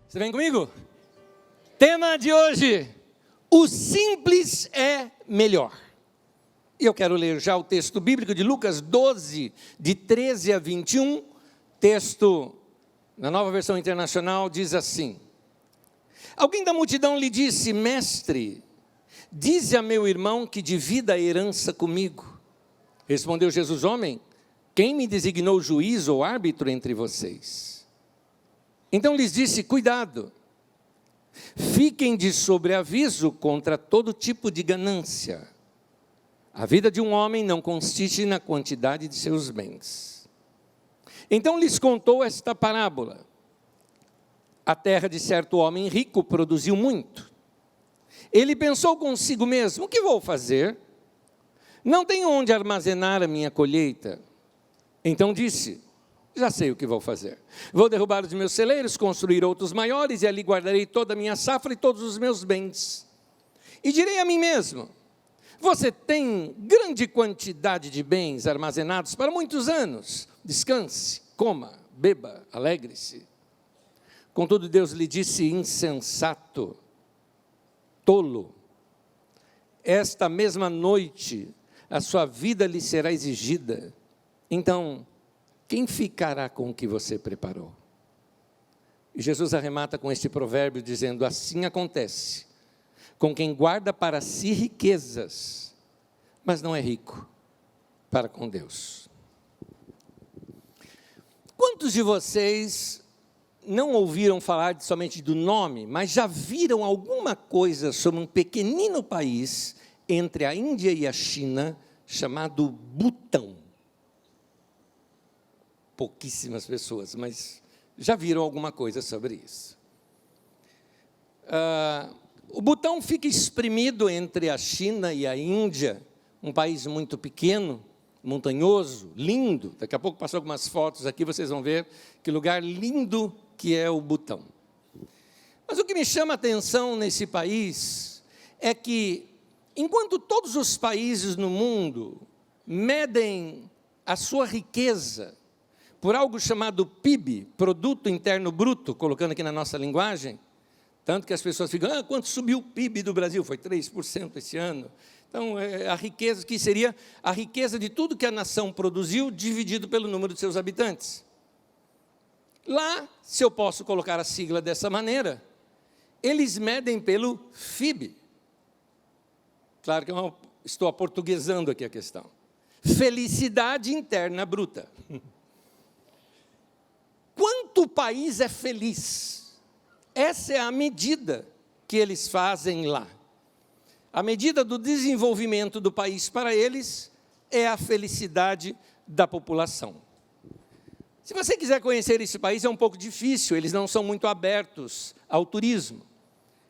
Você vem comigo? Tema de hoje: o simples é melhor. E eu quero ler já o texto bíblico de Lucas 12, de 13 a 21. Texto, na Nova Versão Internacional, diz assim: Alguém da multidão lhe disse: Mestre, dize a meu irmão que divida a herança comigo. Respondeu Jesus: Homem, quem me designou juiz ou árbitro entre vocês? Então lhes disse: Cuidado, fiquem de sobreaviso contra todo tipo de ganância. A vida de um homem não consiste na quantidade de seus bens. Então lhes contou esta parábola. A terra de certo homem rico produziu muito. Ele pensou consigo mesmo: o que vou fazer? Não tenho onde armazenar a minha colheita. Então disse: já sei o que vou fazer. Vou derrubar os meus celeiros, construir outros maiores, e ali guardarei toda a minha safra e todos os meus bens. E direi a mim mesmo: você tem grande quantidade de bens armazenados para muitos anos. Descanse, coma, beba, alegre-se. Contudo, Deus lhe disse: insensato, tolo, esta mesma noite a sua vida lhe será exigida. Então, quem ficará com o que você preparou? E Jesus arremata com este provérbio dizendo: assim acontece com quem guarda para si riquezas, mas não é rico para com Deus. Quantos de vocês não ouviram falar somente do nome, mas já viram alguma coisa sobre um pequenino país entre a Índia e a China, chamado Butão? Pouquíssimas pessoas, mas já viram alguma coisa sobre isso. O Butão fica espremido entre a China e a Índia, um país muito pequeno, montanhoso, lindo. Daqui a pouco passou algumas fotos aqui, vocês vão ver que lugar lindo que é o Butão. Mas o que me chama a atenção nesse país é que, enquanto todos os países no mundo medem a sua riqueza por algo chamado PIB, Produto Interno Bruto, colocando aqui na nossa linguagem, tanto que as pessoas ficam: quanto subiu o PIB do Brasil? Foi 3% esse ano. Então, a riqueza, que seria a riqueza de tudo que a nação produziu, dividido pelo número de seus habitantes. Lá, se eu posso colocar a sigla dessa maneira, eles medem pelo FIB. Claro que eu estou aportuguesando aqui a questão. Felicidade Interna Bruta. Quanto o país é feliz? Essa é a medida que eles fazem lá. A medida do desenvolvimento do país para eles é a felicidade da população. Se você quiser conhecer esse país, é um pouco difícil, eles não são muito abertos ao turismo.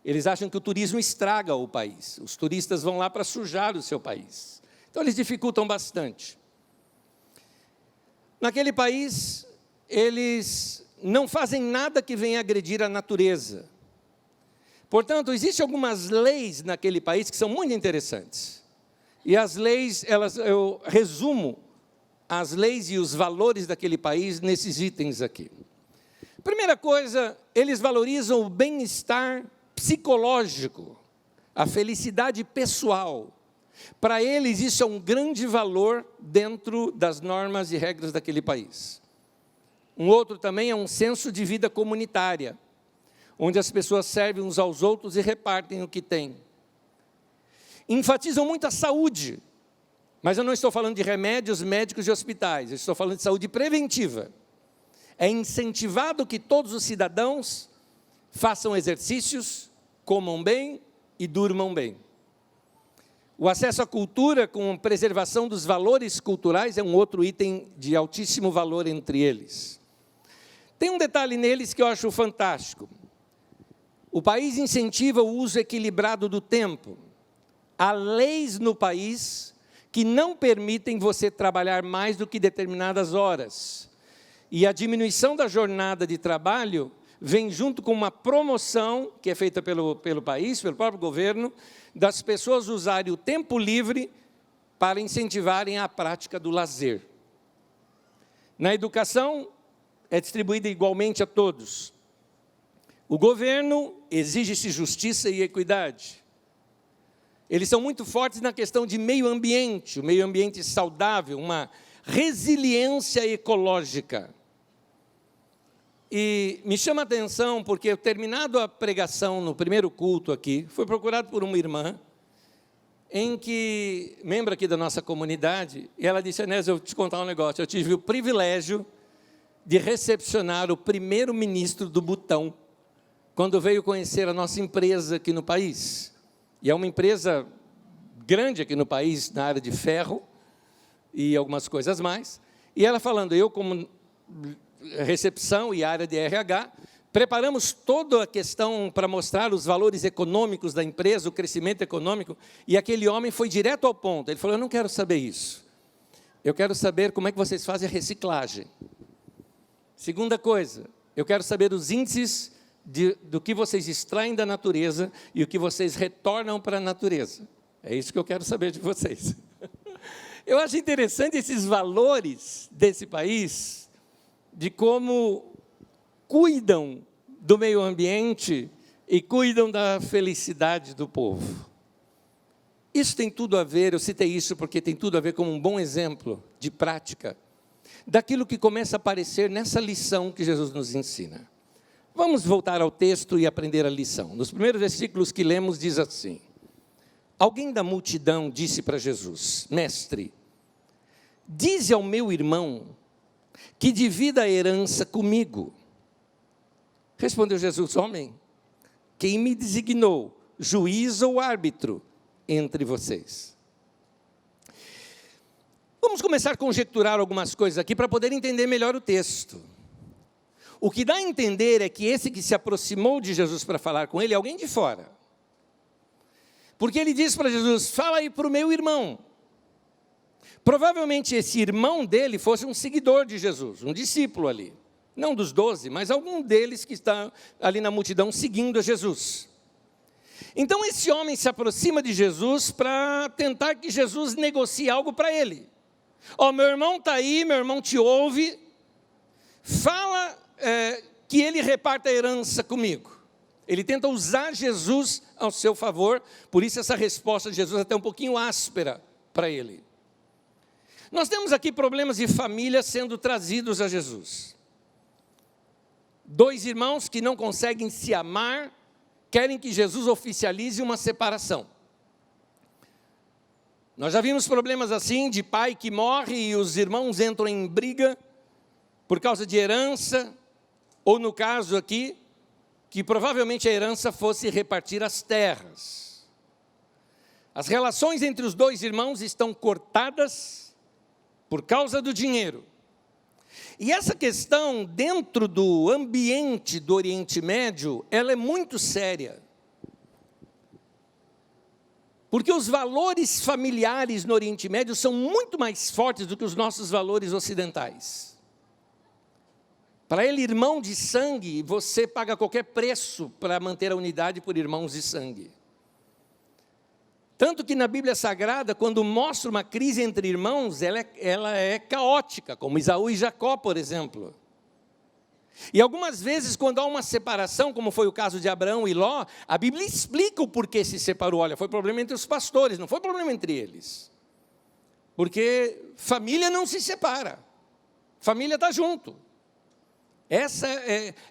Eles acham que o turismo estraga o país. Os turistas vão lá para sujar o seu país. Então, eles dificultam bastante. Naquele país, eles não fazem nada que venha agredir a natureza. Portanto, existem algumas leis naquele país que são muito interessantes. E as leis, eu resumo as leis e os valores daquele país nesses itens aqui. Primeira coisa, eles valorizam o bem-estar psicológico, a felicidade pessoal. Para eles, isso é um grande valor dentro das normas e regras daquele país. Um outro também é um senso de vida comunitária, onde as pessoas servem uns aos outros e repartem o que têm. Enfatizam muito a saúde, mas eu não estou falando de remédios, médicos e hospitais, eu estou falando de saúde preventiva. É incentivado que todos os cidadãos façam exercícios, comam bem e durmam bem. O acesso à cultura com preservação dos valores culturais é um outro item de altíssimo valor entre eles. Tem um detalhe neles que eu acho fantástico. O país incentiva o uso equilibrado do tempo. Há leis no país que não permitem você trabalhar mais do que determinadas horas. E a diminuição da jornada de trabalho vem junto com uma promoção, que é feita pelo país, pelo próprio governo, das pessoas usarem o tempo livre para incentivarem a prática do lazer. Na educação, é distribuída igualmente a todos. O governo exige-se justiça e equidade. Eles são muito fortes na questão de meio ambiente, o meio ambiente saudável, uma resiliência ecológica. E me chama a atenção porque, terminado a pregação no primeiro culto aqui, fui procurado por uma irmã, em que, membro aqui da nossa comunidade, e ela disse: Anésio, eu vou te contar um negócio, eu tive o privilégio de recepcionar o primeiro-ministro do Butão, quando veio conhecer a nossa empresa aqui no país. E é uma empresa grande aqui no país, na área de ferro e algumas coisas mais. E ela falando, eu como recepção e área de RH, preparamos toda a questão para mostrar os valores econômicos da empresa, o crescimento econômico, e aquele homem foi direto ao ponto. Ele falou, eu não quero saber isso. Eu quero saber como é que vocês fazem a reciclagem. Segunda coisa, eu quero saber os índices do que vocês extraem da natureza e o que vocês retornam para a natureza. É isso que eu quero saber de vocês. Eu acho interessante esses valores desse país, de como cuidam do meio ambiente e cuidam da felicidade do povo. Isso tem tudo a ver, eu citei isso porque tem tudo a ver com um bom exemplo de prática, daquilo que começa a aparecer nessa lição que Jesus nos ensina. Vamos voltar ao texto e aprender a lição. Nos primeiros versículos que lemos, diz assim: alguém da multidão disse para Jesus, mestre, dize ao meu irmão que divida a herança comigo. Respondeu Jesus, homem, quem me designou, juiz ou árbitro entre vocês? Vamos começar a conjecturar algumas coisas aqui para poder entender melhor o texto. O que dá a entender é que esse que se aproximou de Jesus para falar com ele é alguém de fora. Porque ele disse para Jesus, fala aí para o meu irmão. Provavelmente esse irmão dele fosse um seguidor de Jesus, um discípulo ali. Não dos 12, mas algum deles que está ali na multidão seguindo a Jesus. Então esse homem se aproxima de Jesus para tentar que Jesus negocie algo para ele. Ó, meu irmão está aí, meu irmão te ouve, fala que ele reparta a herança comigo. Ele tenta usar Jesus ao seu favor, por isso essa resposta de Jesus é até um pouquinho áspera para ele. Nós temos aqui problemas de família sendo trazidos a Jesus. 2 irmãos que não conseguem se amar, querem que Jesus oficialize uma separação. Nós já vimos problemas assim, de pai que morre e os irmãos entram em briga por causa de herança, ou no caso aqui, que provavelmente a herança fosse repartir as terras. As relações entre os 2 irmãos estão cortadas por causa do dinheiro. E essa questão, dentro do ambiente do Oriente Médio, ela é muito séria. Porque os valores familiares no Oriente Médio são muito mais fortes do que os nossos valores ocidentais. Para ele, irmão de sangue, você paga qualquer preço para manter a unidade por irmãos de sangue. Tanto que na Bíblia Sagrada, quando mostra uma crise entre irmãos, ela é caótica, como Esaú e Jacó, por exemplo. E algumas vezes, quando há uma separação, como foi o caso de Abraão e Ló, a Bíblia explica o porquê se separou. Olha, foi problema entre os pastores, não foi problema entre eles. Porque família não se separa, família está junto. Essa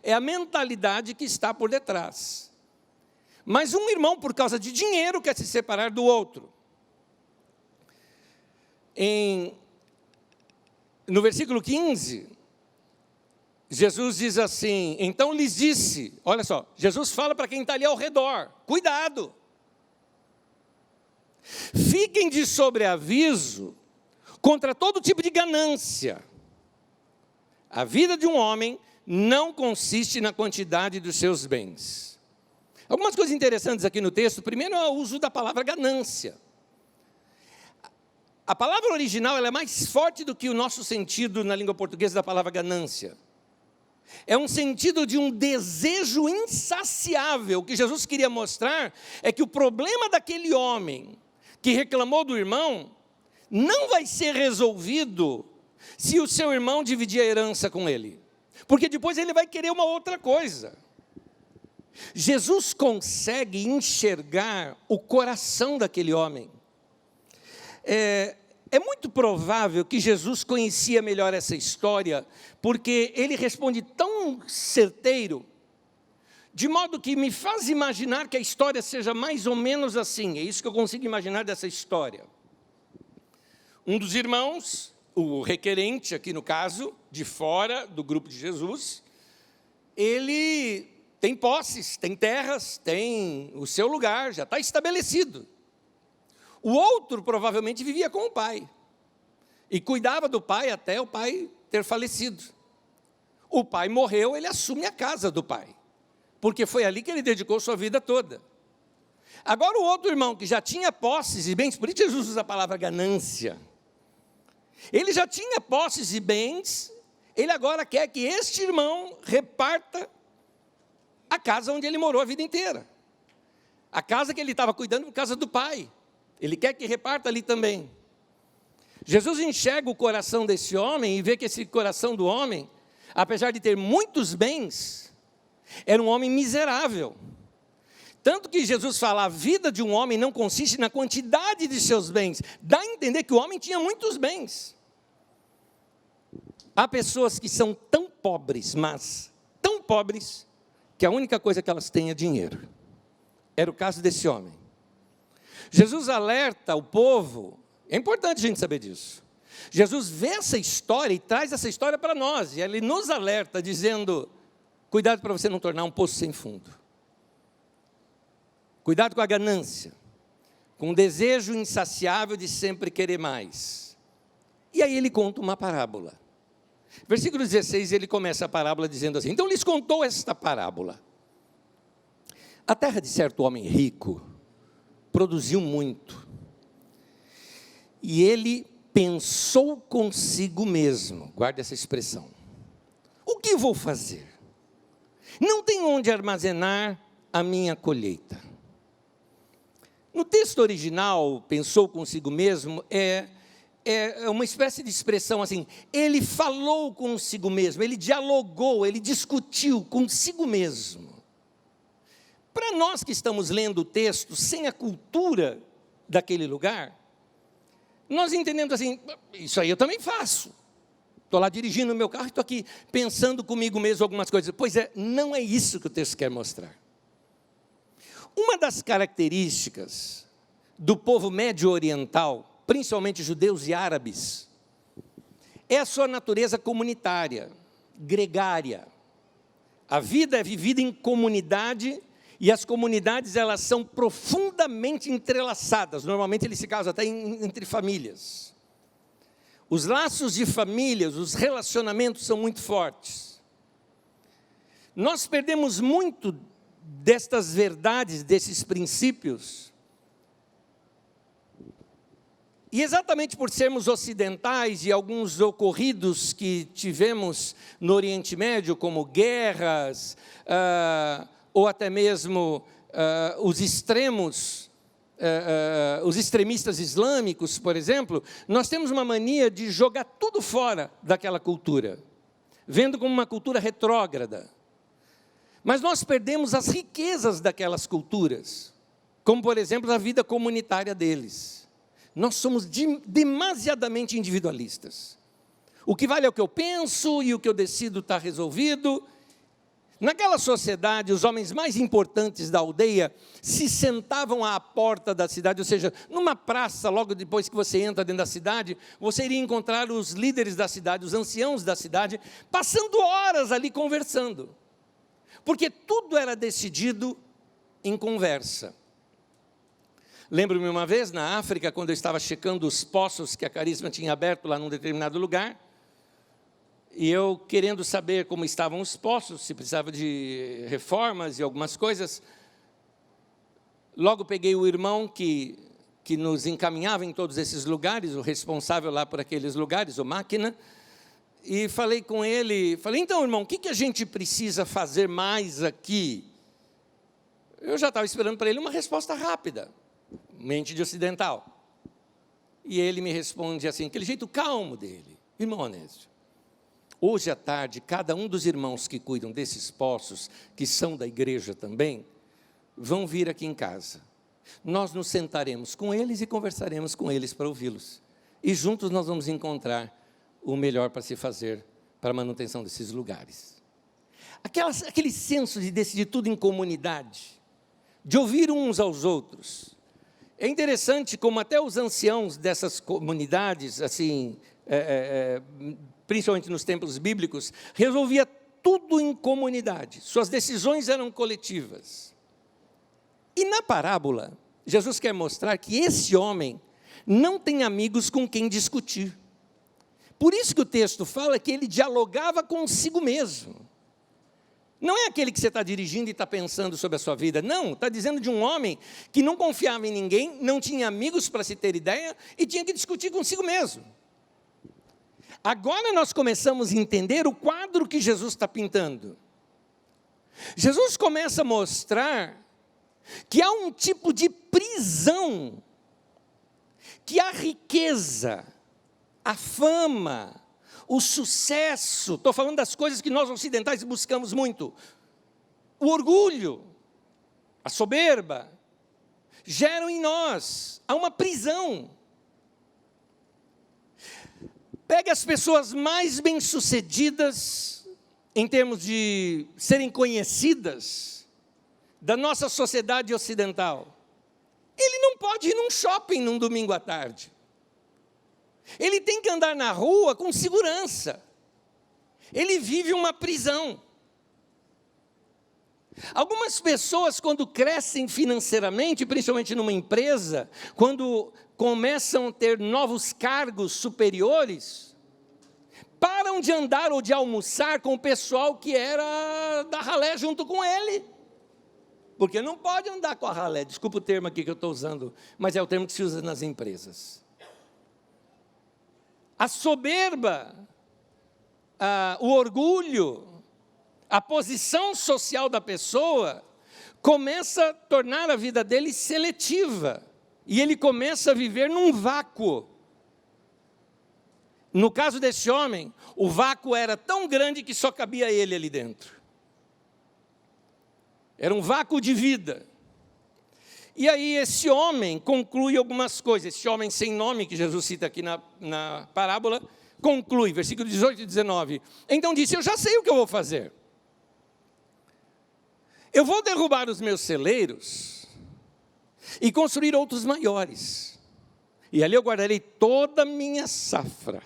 é a mentalidade que está por detrás. Mas um irmão, por causa de dinheiro, quer se separar do outro. No versículo 15, Jesus diz assim, então lhes disse, olha só, Jesus fala para quem está ali ao redor, cuidado. Fiquem de sobreaviso contra todo tipo de ganância. A vida de um homem não consiste na quantidade dos seus bens. Algumas coisas interessantes aqui no texto. Primeiro é o uso da palavra ganância. A palavra original ela é mais forte do que o nosso sentido na língua portuguesa da palavra ganância. É um sentido de um desejo insaciável. O que Jesus queria mostrar é que o problema daquele homem que reclamou do irmão não vai ser resolvido se o seu irmão dividir a herança com ele. Porque depois ele vai querer uma outra coisa. Jesus consegue enxergar o coração daquele homem. É muito provável que Jesus conhecia melhor essa história, porque ele responde tão certeiro, de modo que me faz imaginar que a história seja mais ou menos assim. É isso que eu consigo imaginar dessa história. Um dos irmãos, o requerente aqui no caso, de fora do grupo de Jesus, ele tem posses, tem terras, tem o seu lugar, já está estabelecido. O outro provavelmente vivia com o pai e cuidava do pai até o pai ter falecido. O pai morreu, ele assume a casa do pai, porque foi ali que ele dedicou sua vida toda. Agora o outro irmão que já tinha posses e bens, por isso Jesus usa a palavra ganância. Ele já tinha posses e bens, ele agora quer que este irmão reparta a casa onde ele morou a vida inteira. A casa que ele estava cuidando, a casa do pai. Ele quer que reparta ali também. Jesus enxerga o coração desse homem e vê que esse coração do homem, apesar de ter muitos bens, era um homem miserável. Tanto que Jesus fala, a vida de um homem não consiste na quantidade de seus bens. Dá a entender que o homem tinha muitos bens. Há pessoas que são tão pobres, mas tão pobres, que a única coisa que elas têm é dinheiro. Era o caso desse homem. Jesus alerta o povo, é importante a gente saber disso. Jesus vê essa história e traz essa história para nós, e ele nos alerta dizendo, cuidado para você não tornar um poço sem fundo. Cuidado com a ganância, com o desejo insaciável de sempre querer mais. E aí ele conta uma parábola. Versículo 16, ele começa a parábola dizendo assim, então lhes contou esta parábola. A terra de certo homem rico produziu muito. E ele pensou consigo mesmo, guarde essa expressão. O que vou fazer? Não tenho onde armazenar a minha colheita. No texto original, pensou consigo mesmo, é uma espécie de expressão assim, ele falou consigo mesmo, ele dialogou, ele discutiu consigo mesmo. Para nós que estamos lendo o texto sem a cultura daquele lugar, nós entendemos assim, isso aí eu também faço. Estou lá dirigindo o meu carro e estou aqui pensando comigo mesmo algumas coisas. Pois é, não é isso que o texto quer mostrar. Uma das características do povo médio oriental, principalmente judeus e árabes, é a sua natureza comunitária, gregária. A vida é vivida em comunidade e as comunidades elas são profundamente entrelaçadas. Normalmente eles se casam até entre famílias. Os laços de famílias, os relacionamentos são muito fortes. Nós perdemos muito destas verdades, desses princípios. E exatamente por sermos ocidentais e alguns ocorridos que tivemos no Oriente Médio, como guerras, ou até mesmo os extremistas islâmicos, por exemplo, nós temos uma mania de jogar tudo fora daquela cultura, vendo como uma cultura retrógrada. Mas nós perdemos as riquezas daquelas culturas, como por exemplo a vida comunitária deles. Nós somos demasiadamente individualistas. O que vale é o que eu penso e o que eu decido está resolvido. Naquela sociedade, os homens mais importantes da aldeia se sentavam à porta da cidade, ou seja, numa praça, logo depois que você entra dentro da cidade, você iria encontrar os líderes da cidade, os anciãos da cidade, passando horas ali conversando. Porque tudo era decidido em conversa. Lembro-me uma vez, na África, quando eu estava checando os poços que a Carisma tinha aberto lá num determinado lugar, e eu querendo saber como estavam os poços, se precisava de reformas e algumas coisas, logo peguei o irmão que nos encaminhava em todos esses lugares, o responsável lá por aqueles lugares, o máquina, e falei com ele, falei, então irmão, o que a gente precisa fazer mais aqui? Eu já estava esperando para ele uma resposta rápida, mente de ocidental. E ele me responde assim, aquele jeito calmo dele, irmão Onésio, Hoje à tarde, cada um dos irmãos que cuidam desses poços, que são da igreja também, vão vir aqui em casa. Nós nos sentaremos com eles e conversaremos com eles para ouvi-los. E juntos nós vamos encontrar o melhor para se fazer para a manutenção desses lugares. Aquele senso de decidir tudo em comunidade, de ouvir uns aos outros. É interessante como até os anciãos dessas comunidades, assim, principalmente nos tempos bíblicos, resolvia tudo em comunidade. Suas decisões eram coletivas. E na parábola, Jesus quer mostrar que esse homem não tem amigos com quem discutir. Por isso que o texto fala que ele dialogava consigo mesmo. Não é aquele que você está dirigindo e está pensando sobre a sua vida. Não, está dizendo de um homem que não confiava em ninguém, não tinha amigos para se ter ideia e tinha que discutir consigo mesmo. Agora nós começamos a entender o quadro que Jesus está pintando. Jesus começa a mostrar que há um tipo de prisão, que a riqueza, a fama, o sucesso, estou falando das coisas que nós ocidentais buscamos muito, o orgulho, a soberba, geram em nós, há uma prisão. Pega as pessoas mais bem-sucedidas, em termos de serem conhecidas, da nossa sociedade ocidental. Ele não pode ir num shopping num domingo à tarde. Ele tem que andar na rua com segurança. Ele vive uma prisão. Algumas pessoas, quando crescem financeiramente, principalmente numa empresa, quando começam a ter novos cargos superiores, param de andar ou de almoçar com o pessoal que era da ralé junto com ele. Porque não pode andar com a ralé, desculpa o termo aqui que eu estou usando, mas é o termo que se usa nas empresas. A soberba, o orgulho, a posição social da pessoa, começa a tornar a vida dele seletiva. E ele começa a viver num vácuo. No caso desse homem, o vácuo era tão grande que só cabia ele ali dentro. Era um vácuo de vida. E aí esse homem conclui algumas coisas. Esse homem sem nome, que Jesus cita aqui na parábola, conclui, versículo 18 e 19. Então disse, eu já sei o que eu vou fazer. Eu vou derrubar os meus celeiros e construir outros maiores. E ali eu guardarei toda a minha safra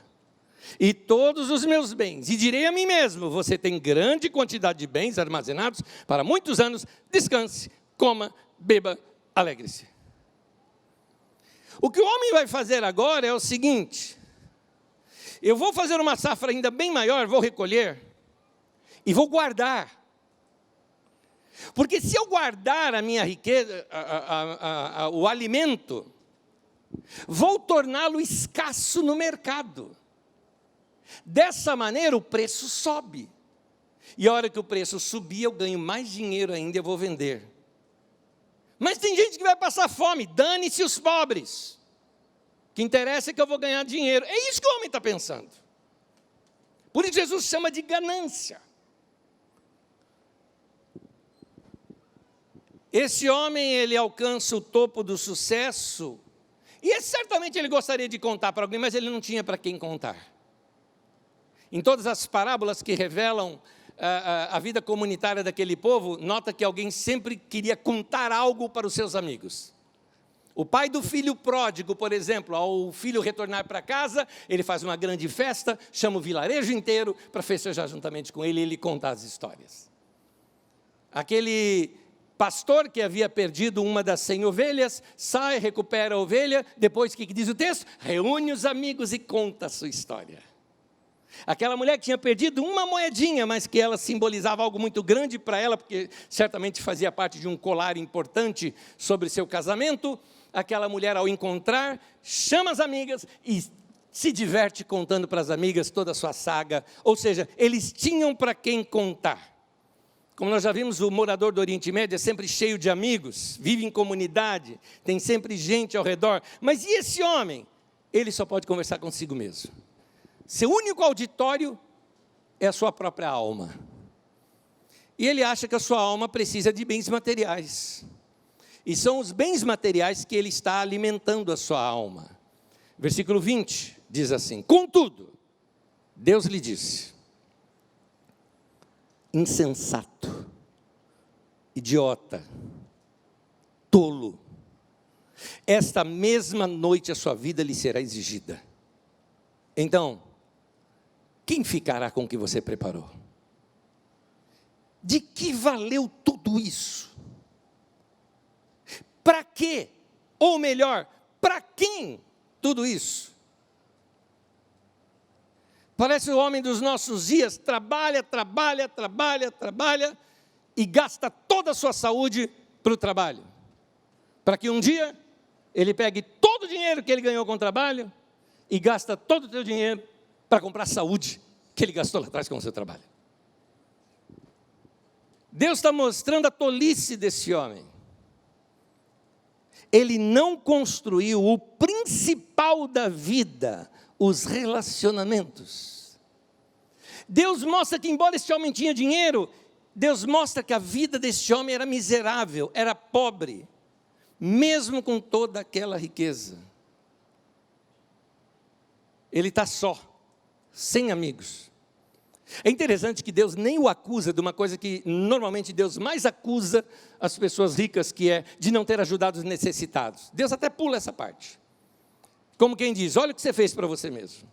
e todos os meus bens. E direi a mim mesmo, você tem grande quantidade de bens armazenados para muitos anos, descanse, coma, beba, alegre-se. O que o homem vai fazer agora é o seguinte, eu vou fazer uma safra ainda bem maior, vou recolher e vou guardar. Porque se eu guardar a minha riqueza, o alimento, vou torná-lo escasso no mercado. Dessa maneira o preço sobe. E a hora que o preço subir, eu ganho mais dinheiro ainda e eu vou vender. Mas tem gente que vai passar fome, dane-se os pobres. O que interessa é que eu vou ganhar dinheiro. É isso que o homem está pensando. Por isso Jesus chama de ganância. Esse homem, ele alcança o topo do sucesso, e certamente ele gostaria de contar para alguém, mas ele não tinha para quem contar. Em todas as parábolas que revelam a vida comunitária daquele povo, nota que alguém sempre queria contar algo para os seus amigos. O pai do filho pródigo, por exemplo, ao filho retornar para casa, ele faz uma grande festa, chama o vilarejo inteiro para festejar juntamente com ele e ele conta as histórias. Aquele pastor que havia perdido uma das 100 ovelhas, sai, recupera a ovelha, depois o que diz o texto? Reúne os amigos e conta a sua história. Aquela mulher que tinha perdido uma moedinha, mas que ela simbolizava algo muito grande para ela, porque certamente fazia parte de um colar importante sobre seu casamento, aquela mulher ao encontrar, chama as amigas e se diverte contando para as amigas toda a sua saga, ou seja, eles tinham para quem contar. Como nós já vimos, o morador do Oriente Médio é sempre cheio de amigos, vive em comunidade, tem sempre gente ao redor. Mas e esse homem? Ele só pode conversar consigo mesmo. Seu único auditório é a sua própria alma. E ele acha que a sua alma precisa de bens materiais. E são os bens materiais que ele está alimentando a sua alma. Versículo 20 diz assim: contudo, Deus lhe disse: insensato, idiota, tolo, esta mesma noite a sua vida lhe será exigida. Então, quem ficará com o que você preparou? De que valeu tudo isso? Para quê? Ou melhor, para quem tudo isso? Parece o homem dos nossos dias, trabalha e gasta toda a sua saúde para o trabalho. Para que um dia ele pegue todo o dinheiro que ele ganhou com o trabalho e gasta todo o seu dinheiro para comprar saúde que ele gastou lá atrás com o seu trabalho. Deus está mostrando a tolice desse homem. Ele não construiu o principal da vida, os relacionamentos. Deus mostra que, embora este homem tinha dinheiro, Deus mostra que a vida deste homem era miserável, era pobre, mesmo com toda aquela riqueza. Ele está só, sem amigos. É interessante que Deus nem o acusa de uma coisa que normalmente Deus mais acusa as pessoas ricas, que é de não ter ajudado os necessitados. Deus até pula essa parte. Como quem diz: olha o que você fez para você mesmo.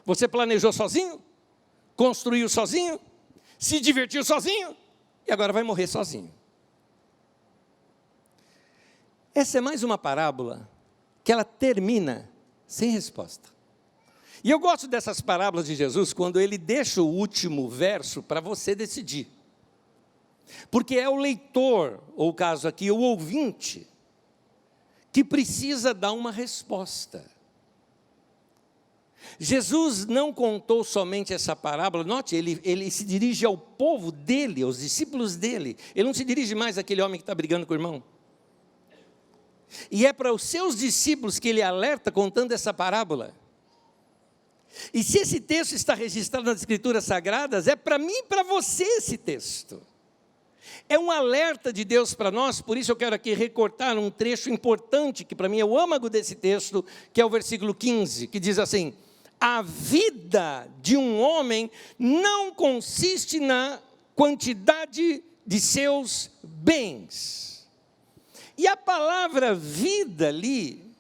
Você planejou sozinho, construiu sozinho, se divertiu sozinho e agora vai morrer sozinho. Essa é mais uma parábola que ela termina sem resposta. E eu gosto dessas parábolas de Jesus quando ele deixa o último verso para você decidir. Porque é o leitor, ou o caso aqui, o ouvinte, que precisa dar uma resposta. Jesus não contou somente essa parábola, note, ele se dirige ao povo dele, aos discípulos dele. Ele não se dirige mais àquele homem que está brigando com o irmão. E é para os seus discípulos que ele alerta contando essa parábola. E se esse texto está registrado nas Escrituras Sagradas, é para mim e para você esse texto. É um alerta de Deus para nós, por isso eu quero aqui recortar um trecho importante, que para mim é o âmago desse texto, que é o versículo 15, que diz assim: a vida de um homem não consiste na quantidade de seus bens. E a palavra vida ali,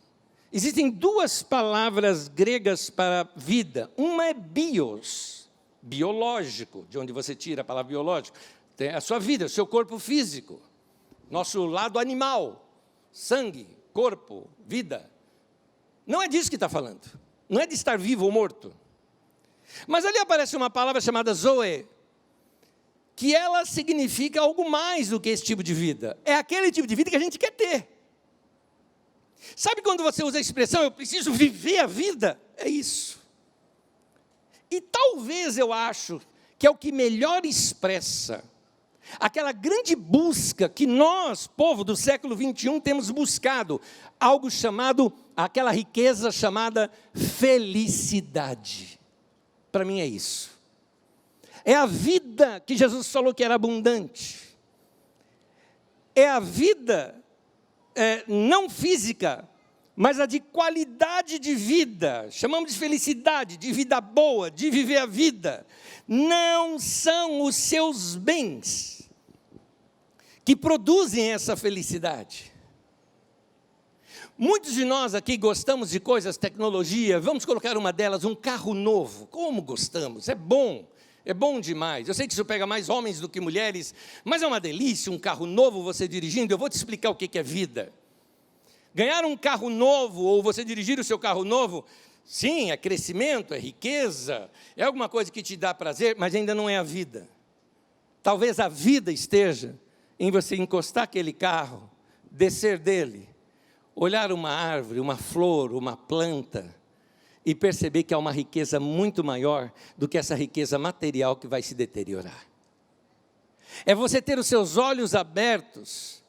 existem duas palavras gregas para vida. Uma é bios, biológico, de onde você tira a palavra biológico. Tem a sua vida, o seu corpo físico. Nosso lado animal, sangue, corpo, vida. Não é disso que está falando. Não é de estar vivo ou morto. Mas ali aparece uma palavra chamada zoe, que ela significa algo mais do que esse tipo de vida. É aquele tipo de vida que a gente quer ter. Sabe quando você usa a expressão, eu preciso viver a vida? É isso. E talvez eu acho que é o que melhor expressa aquela grande busca que nós, povo do século 21, temos buscado. Algo chamado, aquela riqueza chamada felicidade. Para mim é isso. É a vida que Jesus falou que era abundante. É a vida não física, mas a de qualidade de vida. Chamamos de felicidade, de vida boa, de viver a vida. Não são os seus bens que produzem essa felicidade. Muitos de nós aqui gostamos de coisas, tecnologia. Vamos colocar uma delas, um carro novo. Como gostamos, é bom demais. Eu sei que isso pega mais homens do que mulheres, mas é uma delícia um carro novo você dirigindo. Eu vou te explicar o que é vida. Ganhar um carro novo, ou você dirigir o seu carro novo, sim, é crescimento, é riqueza, é alguma coisa que te dá prazer, mas ainda não é a vida. Talvez a vida esteja em você encostar aquele carro, descer dele, olhar uma árvore, uma flor, uma planta, e perceber que há uma riqueza muito maior do que essa riqueza material que vai se deteriorar. É você ter os seus olhos abertos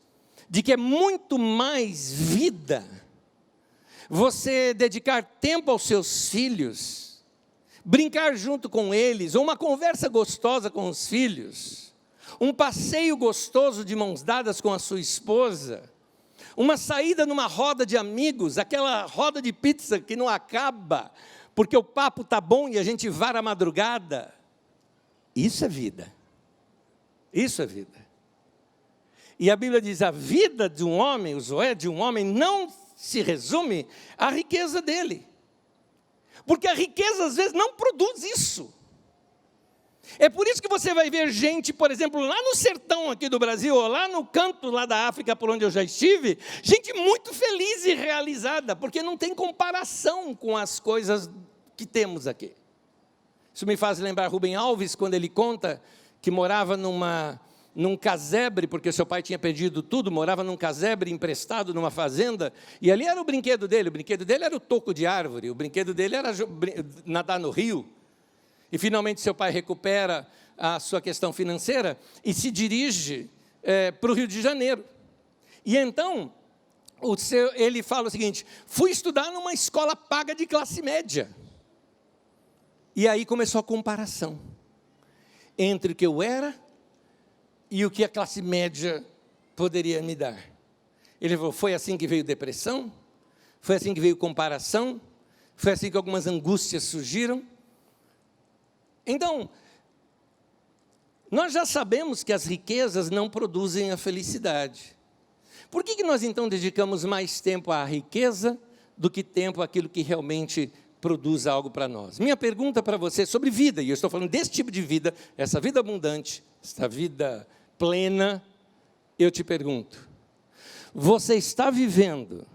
de que é muito mais vida você dedicar tempo aos seus filhos, brincar junto com eles, ou uma conversa gostosa com os filhos, um passeio gostoso de mãos dadas com a sua esposa, uma saída numa roda de amigos, aquela roda de pizza que não acaba, porque o papo está bom e a gente vara a madrugada. Isso é vida. Isso é vida. E a Bíblia diz, a vida de um homem, o zoé de um homem, não se resume à riqueza dele. Porque a riqueza, às vezes, não produz isso. É por isso que você vai ver gente, por exemplo, lá no sertão aqui do Brasil, ou lá no canto lá da África, por onde eu já estive, gente muito feliz e realizada, porque não tem comparação com as coisas que temos aqui. Isso me faz lembrar Rubem Alves, quando ele conta que morava num casebre, porque seu pai tinha perdido tudo, morava num casebre emprestado numa fazenda, e ali era o brinquedo dele era o toco de árvore, o brinquedo dele era nadar no rio. E finalmente seu pai recupera a sua questão financeira e se dirige para o Rio de Janeiro. E então, ele fala o seguinte, fui estudar numa escola paga de classe média. E aí começou a comparação entre o que eu era e o que a classe média poderia me dar. Ele falou, foi assim que veio depressão, foi assim que veio comparação, foi assim que algumas angústias surgiram. Então, nós já sabemos que as riquezas não produzem a felicidade. Por que nós então dedicamos mais tempo à riqueza do que tempo àquilo que realmente produz algo para nós? Minha pergunta para você é sobre vida, e eu estou falando desse tipo de vida, essa vida abundante, essa vida plena, eu te pergunto, você está vivendo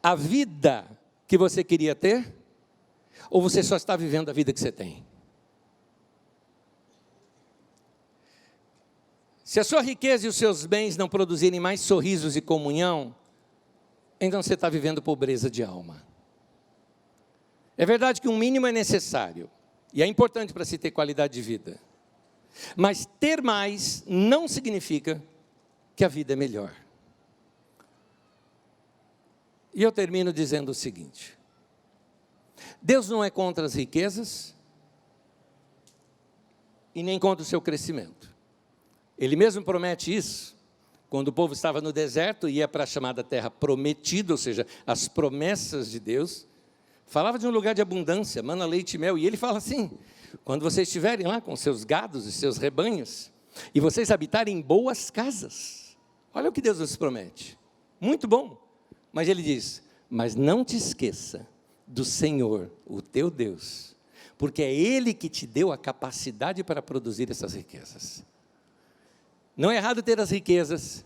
a vida que você queria ter? Ou você só está vivendo a vida que você tem? Se a sua riqueza e os seus bens não produzirem mais sorrisos e comunhão, então você está vivendo pobreza de alma. É verdade que um mínimo é necessário, e é importante para se ter qualidade de vida. Mas ter mais não significa que a vida é melhor. E eu termino dizendo o seguinte, Deus não é contra as riquezas e nem contra o seu crescimento. Ele mesmo promete isso, quando o povo estava no deserto e ia para a chamada terra prometida, ou seja, as promessas de Deus, falava de um lugar de abundância, mana, leite e mel, e ele fala assim, quando vocês estiverem lá com seus gados e seus rebanhos, e vocês habitarem em boas casas, olha o que Deus nos promete, muito bom, mas ele diz, mas não te esqueça do Senhor, o teu Deus, porque é Ele que te deu a capacidade para produzir essas riquezas. Não é errado ter as riquezas,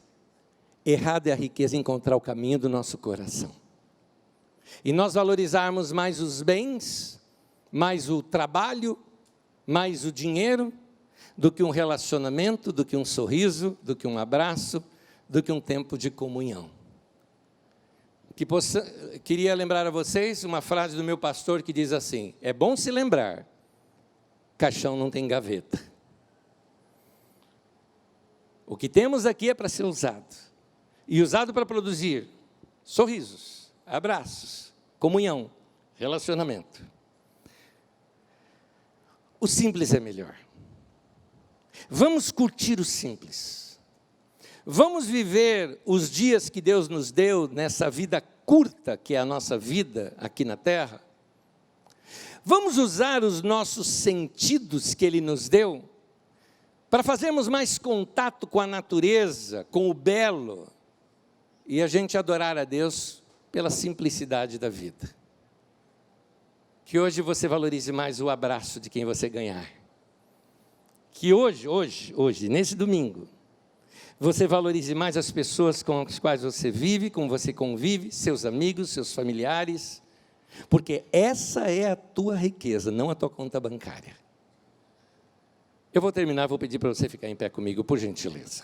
errado é a riqueza encontrar o caminho do nosso coração. E nós valorizarmos mais os bens, mais o trabalho, mais o dinheiro, do que um relacionamento, do que um sorriso, do que um abraço, do que um tempo de comunhão. Queria lembrar a vocês uma frase do meu pastor que diz assim, é bom se lembrar, caixão não tem gaveta. O que temos aqui é para ser usado, e usado para produzir sorrisos, abraços, comunhão, relacionamento. O simples é melhor. Vamos curtir o simples. Vamos viver os dias que Deus nos deu nessa vida curta, que é a nossa vida aqui na terra. Vamos usar os nossos sentidos que Ele nos deu para fazermos mais contato com a natureza, com o belo, e a gente adorar a Deus pela simplicidade da vida. Que hoje você valorize mais o abraço de quem você ganhar. Que hoje, nesse domingo, você valorize mais as pessoas com as quais você vive, com você convive, seus amigos, seus familiares, porque essa é a tua riqueza, não a tua conta bancária. Eu vou terminar, vou pedir para você ficar em pé comigo, por gentileza.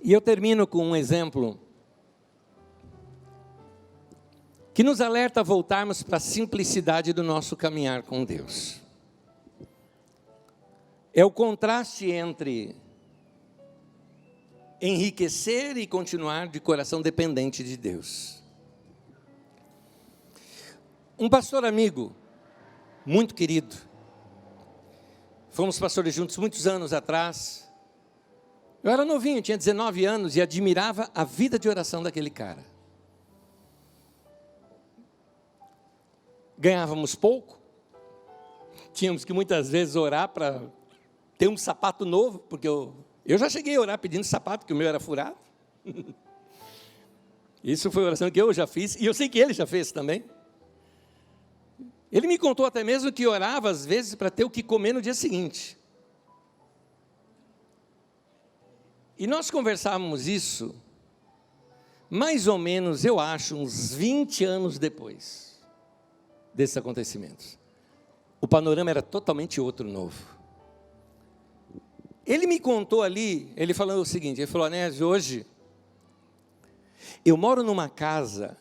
E eu termino com um exemplo que nos alerta a voltarmos para a simplicidade do nosso caminhar com Deus. É o contraste entre enriquecer e continuar de coração dependente de Deus. Um pastor amigo, muito querido, fomos pastores juntos muitos anos atrás. Eu era novinho, tinha 19 anos e admirava a vida de oração daquele cara. Ganhávamos pouco, tínhamos que muitas vezes orar para ter um sapato novo, porque eu já cheguei a orar pedindo sapato, que o meu era furado. Isso foi uma oração que eu já fiz, e eu sei que ele já fez também. Ele me contou até mesmo que orava às vezes para ter o que comer no dia seguinte. E nós conversávamos isso, mais ou menos, eu acho, uns 20 anos depois desses acontecimentos. O panorama era totalmente outro, novo. Ele me contou ali, ele falou o seguinte, ele falou: Anésio, hoje eu moro numa casa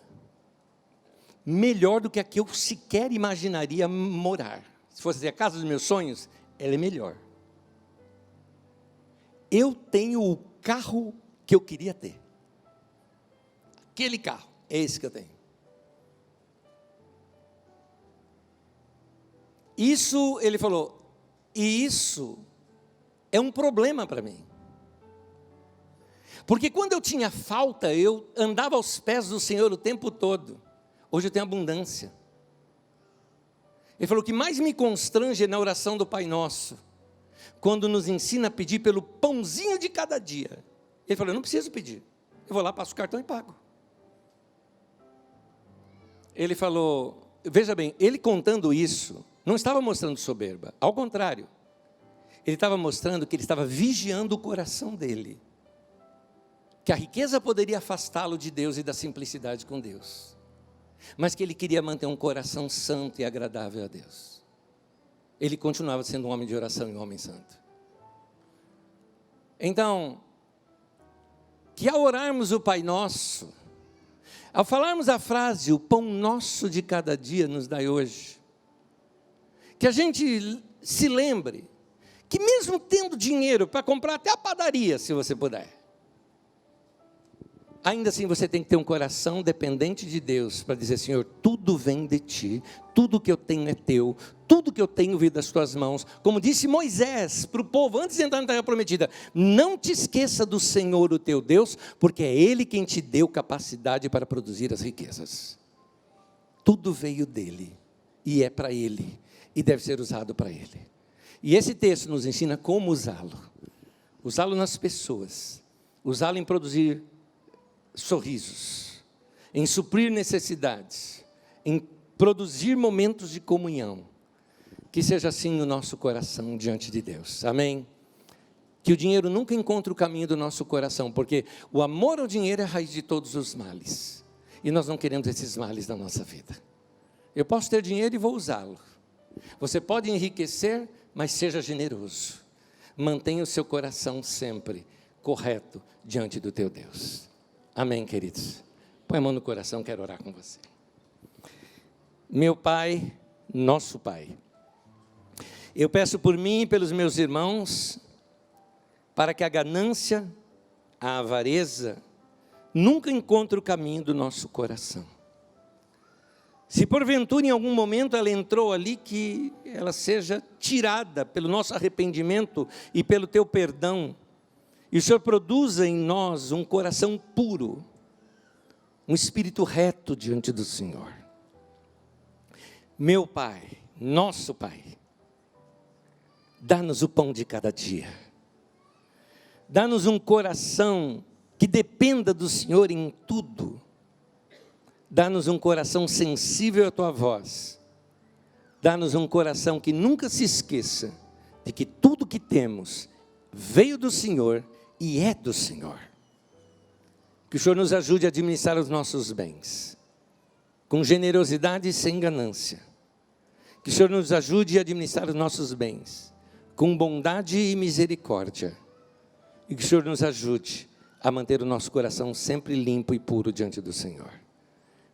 melhor do que a que eu sequer imaginaria morar. Se fosse a casa dos meus sonhos, ela é melhor. Eu tenho o carro que eu queria ter. Aquele carro, é esse que eu tenho. Isso, ele falou, e isso é um problema para mim. Porque quando eu tinha falta, eu andava aos pés do Senhor o tempo todo. Hoje eu tenho abundância. Ele falou: o que mais me constrange na oração do Pai Nosso, quando nos ensina a pedir pelo pãozinho de cada dia. Ele falou: eu não preciso pedir, eu vou lá, passo o cartão e pago. Ele falou, veja bem, ele contando isso, não estava mostrando soberba, ao contrário, ele estava mostrando que ele estava vigiando o coração dele, que a riqueza poderia afastá-lo de Deus e da simplicidade com Deus, mas que ele queria manter um coração santo e agradável a Deus. Ele continuava sendo um homem de oração e um homem santo. Então, que ao orarmos o Pai Nosso, ao falarmos a frase, o pão nosso de cada dia nos dai hoje, que a gente se lembre, que mesmo tendo dinheiro para comprar até a padaria, se você puder, ainda assim você tem que ter um coração dependente de Deus, para dizer: Senhor, tudo vem de Ti, tudo que eu tenho é Teu, tudo que eu tenho vem das Tuas mãos. Como disse Moisés para o povo antes de entrar na terra prometida: não te esqueça do Senhor, o teu Deus, porque é Ele quem te deu capacidade para produzir as riquezas. Tudo veio dEle, e é para Ele, e deve ser usado para Ele. E esse texto nos ensina como usá-lo. Usá-lo nas pessoas, usá-lo em produzir sorrisos, em suprir necessidades, em produzir momentos de comunhão. Que seja assim o nosso coração diante de Deus, amém? Que o dinheiro nunca encontre o caminho do nosso coração, porque o amor ao dinheiro é a raiz de todos os males, e nós não queremos esses males na nossa vida. Eu posso ter dinheiro e vou usá-lo. Você pode enriquecer, mas seja generoso. Mantenha o seu coração sempre correto diante do teu Deus. Amém, queridos? Põe a mão no coração, quero orar com você. Meu Pai, nosso Pai, eu peço por mim e pelos meus irmãos, para que a ganância, a avareza, nunca encontre o caminho do nosso coração. Se porventura em algum momento ela entrou ali, que ela seja tirada pelo nosso arrependimento e pelo teu perdão, e o Senhor produza em nós um coração puro, um espírito reto diante do Senhor. Meu Pai, nosso Pai, dá-nos o pão de cada dia. Dá-nos um coração que dependa do Senhor em tudo. Dá-nos um coração sensível à Tua voz. Dá-nos um coração que nunca se esqueça de que tudo que temos veio do Senhor e é do Senhor. Que o Senhor nos ajude a administrar os nossos bens, com generosidade e sem ganância. Que o Senhor nos ajude a administrar os nossos bens, com bondade e misericórdia. E que o Senhor nos ajude a manter o nosso coração sempre limpo e puro diante do Senhor.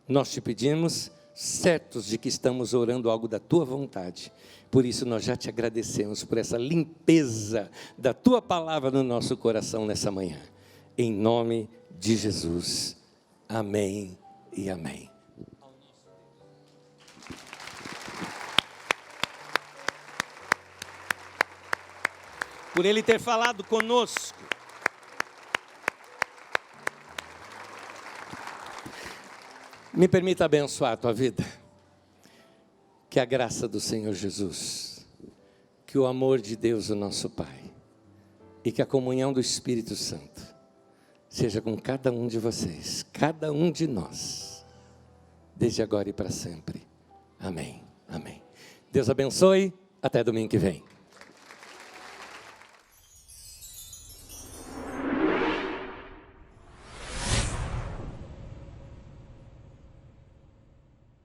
Nós te pedimos, certos de que estamos orando algo da Tua vontade. Por isso nós já te agradecemos por essa limpeza da Tua palavra no nosso coração nessa manhã. em nome de Jesus. Amém e amém. Por Ele ter falado conosco. Me permita abençoar a tua vida. Que a graça do Senhor Jesus, que o amor de Deus, o nosso Pai, e que a comunhão do Espírito Santo seja com cada um de vocês, cada um de nós, desde agora e para sempre. Amém. Amém. Deus abençoe. Até domingo que vem.